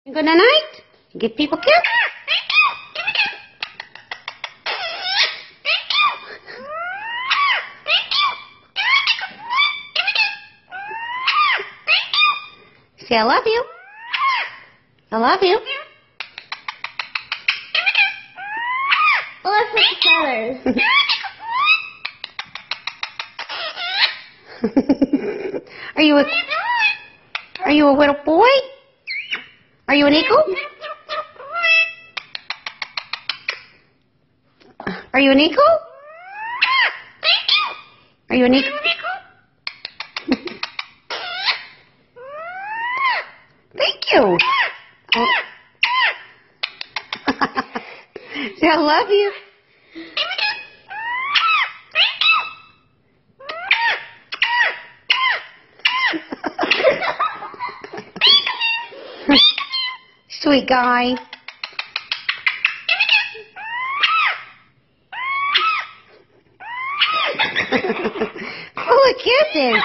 Good night. Give people kisses. Say I love you. I love you. Oh, that's the feathers. Are you a little boy? Are you an eagle? Are you an eagle? Are you an eagle? Thank you. Oh. Say I love you. Sweet guy. Full of kisses.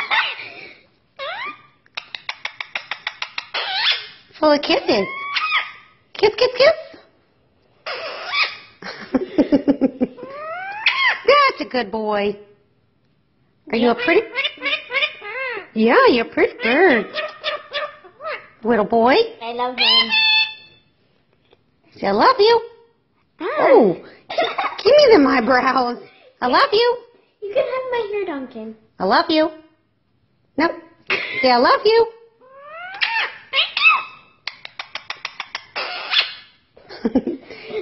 Full of kisses. Kiss, kiss, kiss. That's a good boy. Are you a pretty? Yeah, you're a pretty bird. Little boy. I love them. Say, I love you. Oh, give me them eyebrows. I love you. You can have my hair, Duncan. I love you. Nope. Say, I love you.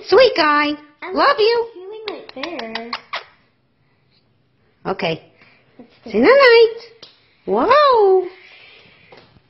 Sweet guy. Love you. Feeling right there. Okay. Say night. Whoa.